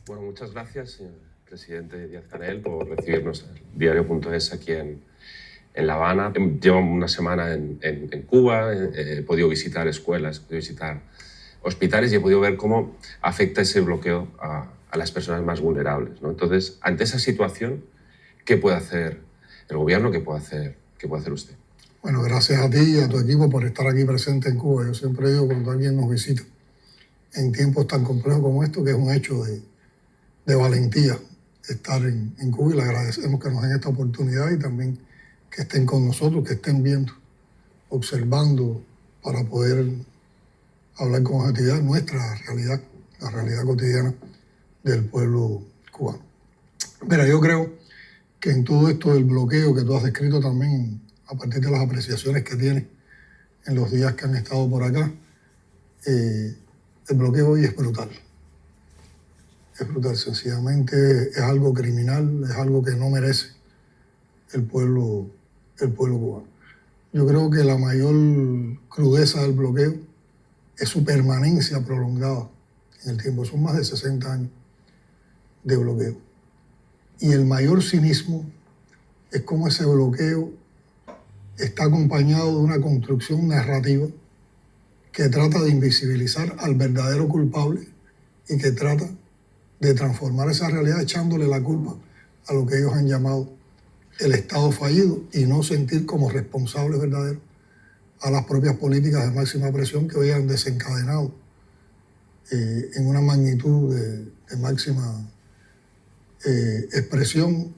Bueno, muchas gracias, señor presidente Díaz-Canel, por recibirnos en Diario.es aquí en La Habana. Llevo una semana en Cuba, he podido visitar escuelas, he podido visitar hospitales y he podido ver cómo afecta ese bloqueo a las personas más vulnerables, ¿no? Entonces, ante esa situación, ¿qué puede hacer el gobierno? ¿Qué puede hacer usted? Bueno, gracias a ti y a tu equipo por estar aquí presente en Cuba. Yo siempre digo cuando alguien nos visita en tiempos tan complejos como estos, que es un hecho de valentía estar en Cuba, y le agradecemos que nos den esta oportunidad y también que estén con nosotros, que estén viendo, observando, para poder hablar con objetividad nuestra realidad, la realidad cotidiana del pueblo cubano. Mira, yo creo que en todo esto del bloqueo que tú has descrito también, a partir de las apreciaciones que tienes en los días que han estado por acá, el bloqueo hoy es brutal. Es brutal, sencillamente es algo criminal, es algo que no merece el pueblo cubano. Yo creo que la mayor crudeza del bloqueo es su permanencia prolongada en el tiempo. Son más de 60 años de bloqueo. Y el mayor cinismo es cómo ese bloqueo está acompañado de una construcción narrativa que trata de invisibilizar al verdadero culpable y que trata de transformar esa realidad echándole la culpa a lo que ellos han llamado el Estado fallido y no sentir como responsables verdaderos a las propias políticas de máxima presión que hoy han desencadenado en una magnitud de máxima expresión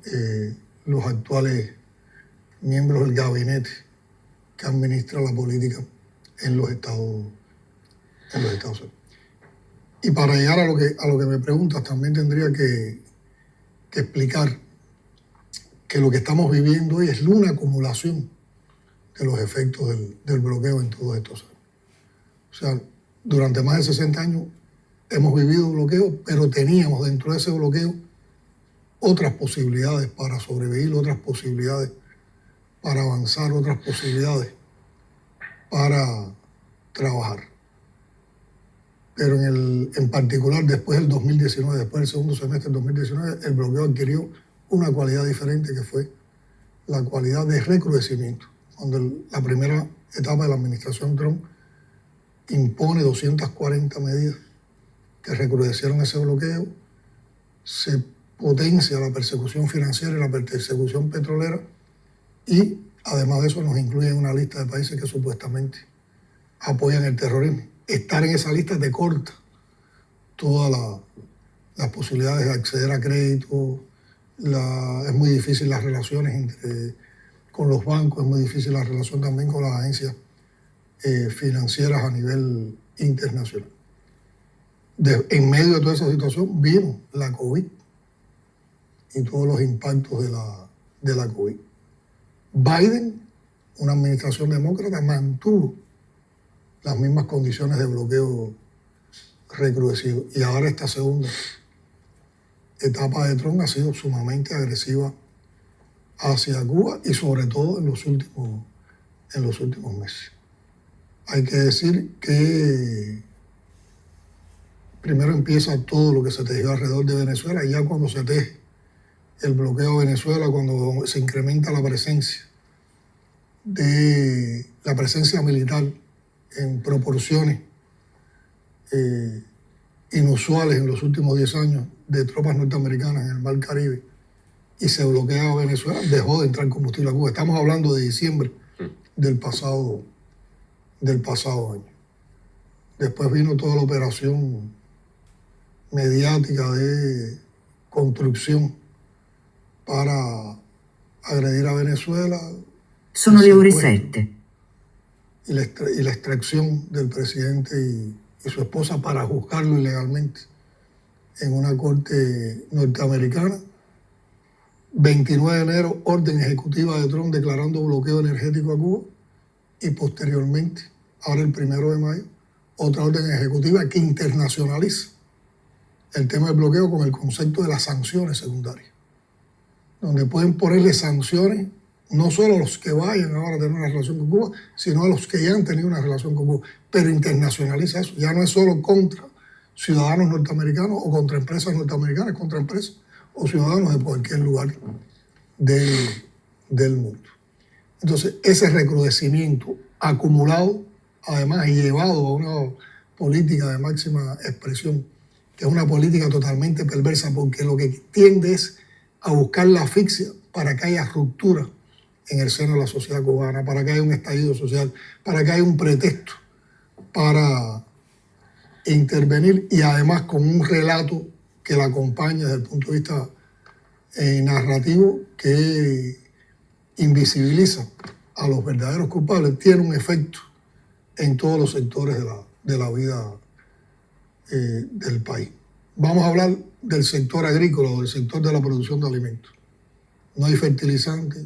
los actuales miembros del gabinete que administra la política en los Estados Unidos. Y para llegar a lo que me preguntas, también tendría que explicar que lo que estamos viviendo hoy es una acumulación de los efectos del bloqueo en todos estos años. O sea, durante más de 60 años hemos vivido bloqueo, pero teníamos dentro de ese bloqueo otras posibilidades para sobrevivir, otras posibilidades para avanzar, otras posibilidades para trabajar. Pero en particular, después del 2019, después del segundo semestre del 2019, el bloqueo adquirió una cualidad diferente, que fue la cualidad de recrudecimiento. Cuando la primera etapa de la administración Trump impone 240 medidas que recrudecieron ese bloqueo, se potencia la persecución financiera y la persecución petrolera, y además de eso nos incluye en una lista de países que supuestamente apoyan el terrorismo. Estar en esa lista te corta todas las posibilidades de acceder a crédito, es muy difícil las relaciones con los bancos, es muy difícil la relación también con las agencias financieras a nivel internacional. En medio de toda esa situación vino la COVID y todos los impactos de la COVID. Biden, una administración demócrata, mantuvo las mismas condiciones de bloqueo recrudecido. Y ahora esta segunda etapa de Trump ha sido sumamente agresiva hacia Cuba y sobre todo en los últimos meses. Hay que decir que primero empieza todo lo que se tejió alrededor de Venezuela, y ya cuando se teje el bloqueo de Venezuela, cuando se incrementa la presencia militar en proporciones inusuales en los últimos 10 años de tropas norteamericanas en el Mar Caribe, y se bloquea a Venezuela, dejó de entrar combustible a Cuba. Estamos hablando de diciembre del pasado año. Después vino toda la operación mediática de construcción para agredir a Venezuela. Sono le ore 7. Y la extracción del presidente y su esposa para juzgarlo ilegalmente en una corte norteamericana. 29 de enero, orden ejecutiva de Trump declarando bloqueo energético a Cuba, y posteriormente, ahora el 1 de mayo, otra orden ejecutiva que internacionaliza el tema del bloqueo con el concepto de las sanciones secundarias, donde pueden ponerle sanciones no solo a los que vayan ahora a tener una relación con Cuba, sino a los que ya han tenido una relación con Cuba, pero internacionaliza eso. Ya no es solo contra ciudadanos norteamericanos o contra empresas norteamericanas, contra empresas o ciudadanos de cualquier lugar del mundo. Entonces, ese recrudecimiento acumulado, además, y llevado a una política de máxima expresión, que es una política totalmente perversa, porque lo que tiende es a buscar la asfixia para que haya ruptura en el seno de la sociedad cubana, para que haya un estallido social, para que haya un pretexto para intervenir, y además con un relato que la acompaña desde el punto de vista narrativo, que invisibiliza a los verdaderos culpables, tiene un efecto en todos los sectores de la vida del país. Vamos a hablar del sector agrícola o del sector de la producción de alimentos. No hay fertilizantes,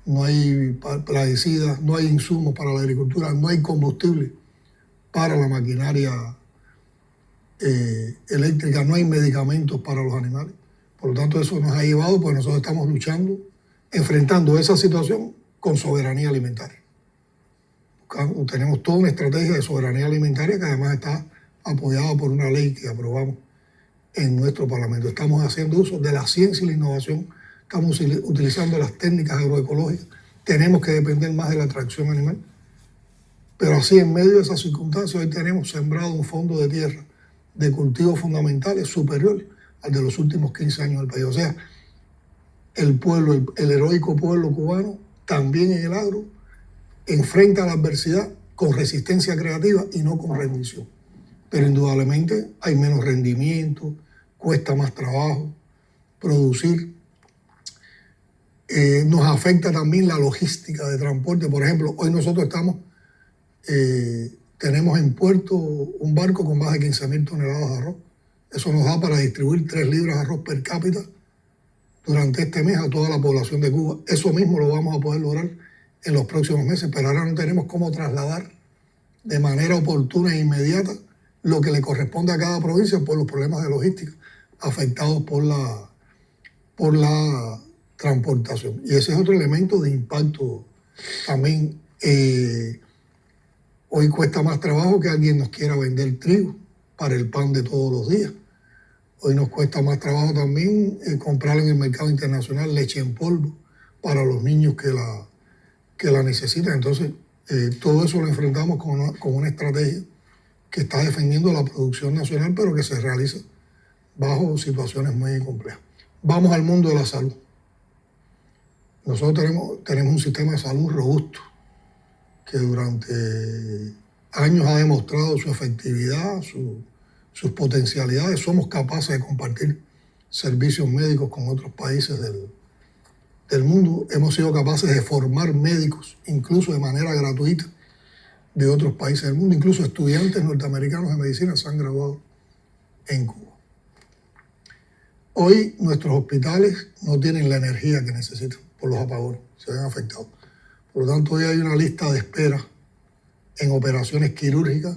no hay plaguicidas, no hay insumos para la agricultura, no hay combustible para la maquinaria eléctrica, no hay medicamentos para los animales. Por lo tanto, eso nos ha llevado, pues nosotros estamos luchando, enfrentando esa situación con soberanía alimentaria. Tenemos toda una estrategia de soberanía alimentaria que además está apoyada por una ley que aprobamos en nuestro Parlamento. Estamos haciendo uso de la ciencia y la innovación, estamos utilizando las técnicas agroecológicas, tenemos que depender más de la atracción animal, pero así en medio de esas circunstancias hoy tenemos sembrado un fondo de tierra de cultivos fundamentales superior al de los últimos 15 años del país. O sea, el pueblo, el heroico pueblo cubano, también en el agro, enfrenta la adversidad con resistencia creativa y no con rendición. Pero indudablemente hay menos rendimiento, cuesta más trabajo producir. Nos afecta también la logística de transporte. Por ejemplo, hoy nosotros tenemos en puerto un barco con más de 15.000 toneladas de arroz. Eso nos da para distribuir 3 libras de arroz per cápita durante este mes a toda la población de Cuba. Eso mismo lo vamos a poder lograr en los próximos meses, pero ahora no tenemos cómo trasladar de manera oportuna e inmediata lo que le corresponde a cada provincia por los problemas de logística afectados por la transportación. Y ese es otro elemento de impacto también. Hoy cuesta más trabajo que alguien nos quiera vender trigo para el pan de todos los días. Hoy nos cuesta más trabajo también comprar en el mercado internacional leche en polvo para los niños que la necesitan. Entonces, todo eso lo enfrentamos con una estrategia que está defendiendo la producción nacional, pero que se realiza bajo situaciones muy complejas. Vamos al mundo de la salud. Nosotros tenemos un sistema de salud robusto que durante años ha demostrado su efectividad, sus potencialidades. Somos capaces de compartir servicios médicos con otros países del mundo. Hemos sido capaces de formar médicos, incluso de manera gratuita, de otros países del mundo. Incluso estudiantes norteamericanos de medicina se han graduado en Cuba. Hoy nuestros hospitales no tienen la energía que necesitan por los apagones, se ven afectados. Por lo tanto, hoy hay una lista de espera en operaciones quirúrgicas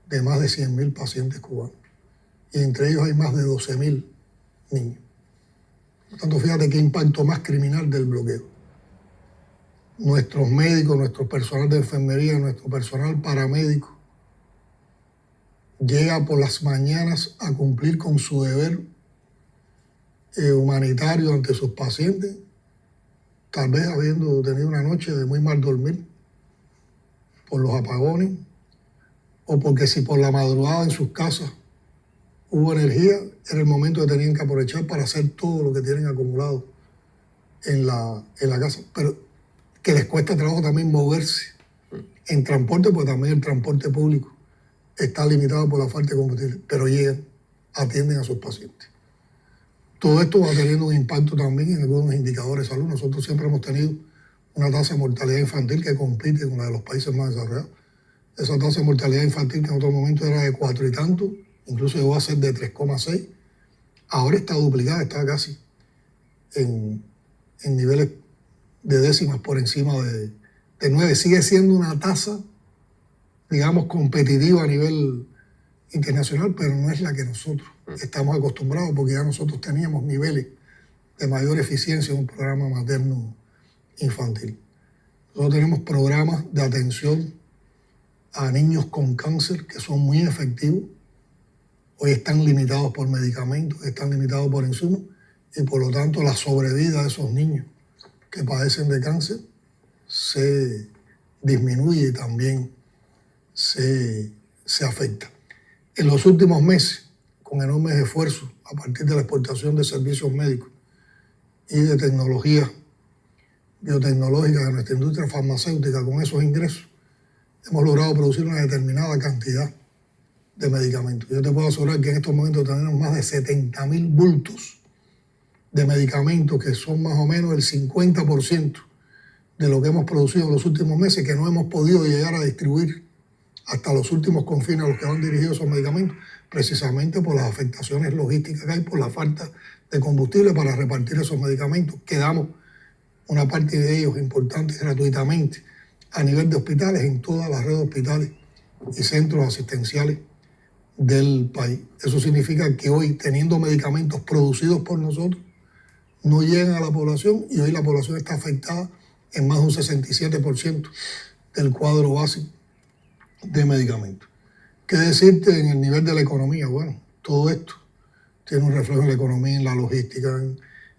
de más de 100.000 pacientes cubanos. Y entre ellos hay más de 12.000 niños. Por lo tanto, fíjate qué impacto más criminal del bloqueo. Nuestros médicos, nuestro personal de enfermería, nuestro personal paramédico llega por las mañanas a cumplir con su deber humanitario ante sus pacientes, tal vez habiendo tenido una noche de muy mal dormir por los apagones, o porque si por la madrugada en sus casas hubo energía, era el momento que tenían que aprovechar para hacer todo lo que tienen acumulado en la casa. Pero que les cuesta trabajo también moverse en transporte, porque también el transporte público está limitado por la falta de combustible, pero llegan, atienden a sus pacientes. Todo esto va teniendo un impacto también en algunos indicadores de salud. Nosotros siempre hemos tenido una tasa de mortalidad infantil que compite con la de los países más desarrollados. Esa tasa de mortalidad infantil que en otro momento era de 4 y tanto, incluso llegó a ser de 3,6, ahora está duplicada, está casi en niveles de décimas por encima de 9. Sigue siendo una tasa, digamos, competitiva a nivel internacional, pero no es la que nosotros estamos acostumbrados, porque ya nosotros teníamos niveles de mayor eficiencia en un programa materno infantil. Nosotros tenemos programas de atención a niños con cáncer que son muy efectivos, hoy están limitados por medicamentos, están limitados por insumos y por lo tanto la sobrevida de esos niños que padecen de cáncer se disminuye y también se afecta. En los últimos meses, con enormes esfuerzos a partir de la exportación de servicios médicos y de tecnología biotecnológica de nuestra industria farmacéutica, con esos ingresos, hemos logrado producir una determinada cantidad de medicamentos. Yo te puedo asegurar que en estos momentos tenemos más de 70.000 bultos de medicamentos, que son más o menos el 50% de lo que hemos producido en los últimos meses, que no hemos podido llegar a distribuir hasta los últimos confines a los que van dirigidos esos medicamentos, precisamente por las afectaciones logísticas que hay, por la falta de combustible para repartir esos medicamentos, que damos una parte de ellos importantes gratuitamente a nivel de hospitales, en toda la red de hospitales y centros asistenciales del país. Eso significa que hoy, teniendo medicamentos producidos por nosotros, no llegan a la población, y hoy la población está afectada en más de un 67% del cuadro básico de medicamentos. ¿Qué decirte en el nivel de la economía? Bueno, todo esto tiene un reflejo en la economía, en la logística,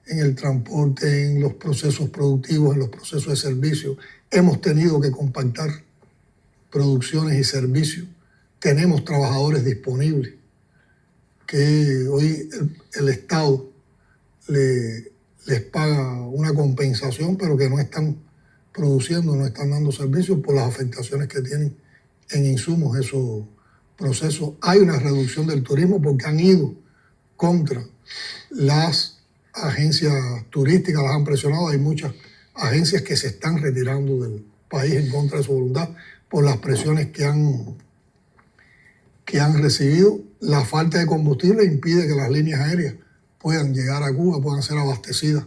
en el transporte, en los procesos productivos, en los procesos de servicio. Hemos tenido que compactar producciones y servicios. Tenemos trabajadores disponibles que hoy el Estado les paga una compensación, pero que no están produciendo, no están dando servicios por las afectaciones que tienen en insumos esos procesos. Hay una reducción del turismo porque han ido contra las agencias turísticas, las han presionado. Hay muchas agencias que se están retirando del país en contra de su voluntad por las presiones que han recibido. La falta de combustible impide que las líneas aéreas puedan llegar a Cuba, puedan ser abastecidas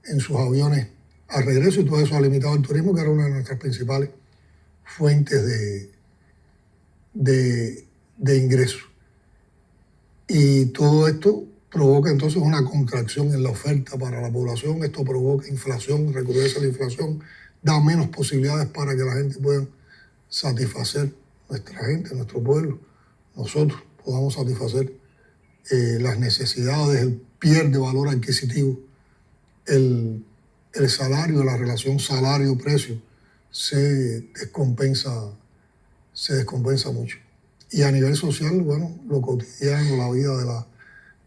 en sus aviones al regreso, y todo eso ha limitado el turismo, que era una de nuestras principales fuentes de ingresos. Y todo esto provoca entonces una contracción en la oferta para la población. Esto provoca inflación, recrudece la inflación, da menos posibilidades para que la gente pueda satisfacer, nuestra gente, nuestro pueblo, nosotros podamos satisfacer las necesidades. Pierde valor adquisitivo el salario, la relación salario-precio se descompensa mucho. Y a nivel social, bueno, lo cotidiano, la vida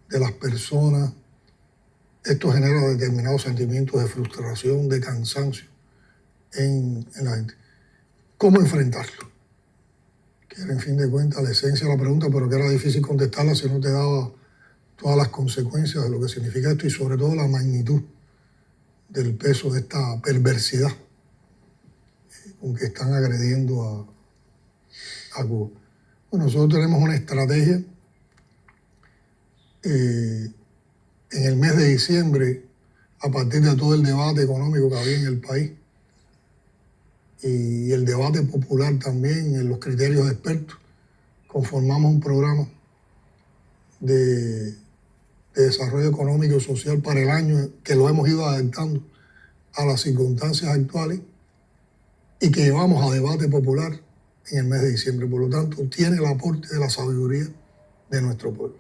de las personas, esto genera determinados sentimientos de frustración, de cansancio en la gente. ¿Cómo enfrentarlo? Que era, en fin de cuentas, la esencia de la pregunta, pero que era difícil contestarla si no te daba todas las consecuencias de lo que significa esto, y sobre todo la magnitud del peso de esta perversidad con que están agrediendo a Cuba. Bueno, nosotros tenemos una estrategia. En el mes de diciembre, a partir de todo el debate económico que había en el país y el debate popular también, en los criterios de expertos, conformamos un programa de desarrollo económico y social para el año, que lo hemos ido adaptando a las circunstancias actuales y que llevamos a debate popular en el mes de diciembre. Por lo tanto, tiene el aporte de la sabiduría de nuestro pueblo.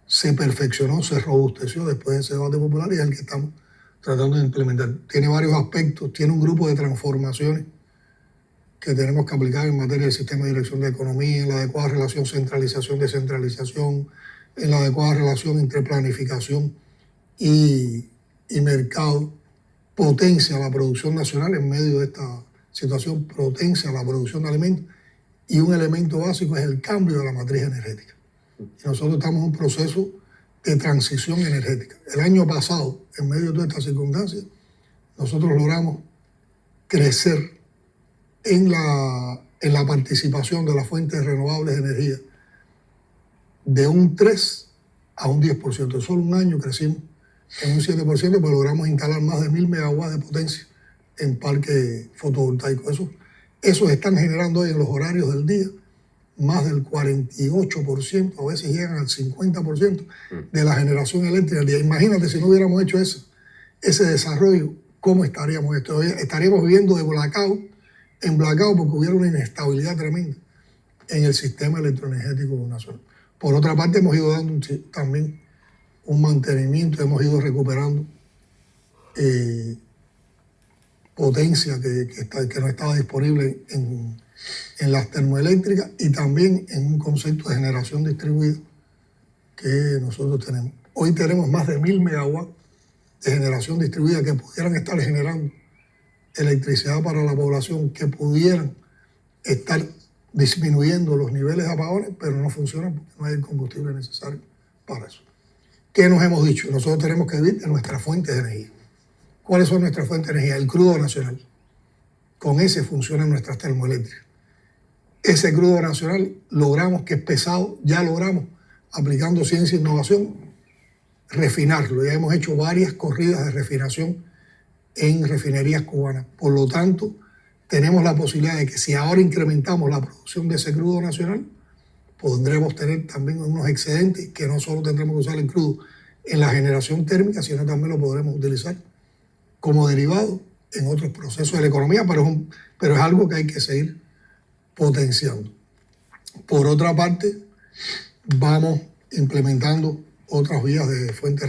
Se perfeccionó, se robusteció después de ese debate popular, y es el que estamos tratando de implementar. Tiene varios aspectos, tiene un grupo de transformaciones que tenemos que aplicar en materia del sistema de dirección de economía, en la adecuada relación centralización-descentralización, en la adecuada relación entre planificación y mercado. Potencia la producción nacional en medio de esta situación, potencia la producción de alimentos, y un elemento básico es el cambio de la matriz energética. Y nosotros estamos en un proceso de transición energética. El año pasado, en medio de todas estas circunstancias, nosotros logramos crecer en la participación de las fuentes renovables de energía de un 3 a un 10%. En solo un año crecimos en un 7%, pero logramos instalar más de 1.000 megawatts de potencia en parques fotovoltaicos. Esos están generando hoy en los horarios del día más del 48%, a veces llegan al 50% de la generación eléctrica del día. Imagínate si no hubiéramos hecho ese desarrollo, ¿cómo estaríamos? Estaríamos viviendo de blackout en blackout, porque hubiera una inestabilidad tremenda en el sistema electroenergético nacional. Por otra parte, hemos ido dando también un mantenimiento, hemos ido recuperando potencia que no estaba disponible en las termoeléctricas y también en un concepto de generación distribuida que nosotros tenemos. Hoy tenemos más de 1000 megawatts de generación distribuida que pudieran estar generando electricidad para la población, que pudieran estar disminuyendo los niveles de apagones, pero no funcionan porque no hay el combustible necesario para eso. ¿Qué nos hemos dicho? Nosotros tenemos que vivir de nuestras fuentes de energía. ¿Cuáles son nuestras fuentes de energía? El crudo nacional. Con ese funcionan nuestras termoeléctricas. Ese crudo nacional logramos, que es pesado, ya logramos, aplicando ciencia e innovación, refinarlo. Ya hemos hecho varias corridas de refinación en refinerías cubanas. Por lo tanto, tenemos la posibilidad de que si ahora incrementamos la producción de ese crudo nacional, podremos tener también unos excedentes que no solo tendremos que usar el crudo en la generación térmica, sino también lo podremos utilizar como derivado en otros procesos de la economía, pero es algo que hay que seguir potenciando. Por otra parte, vamos implementando otras vías de fuentes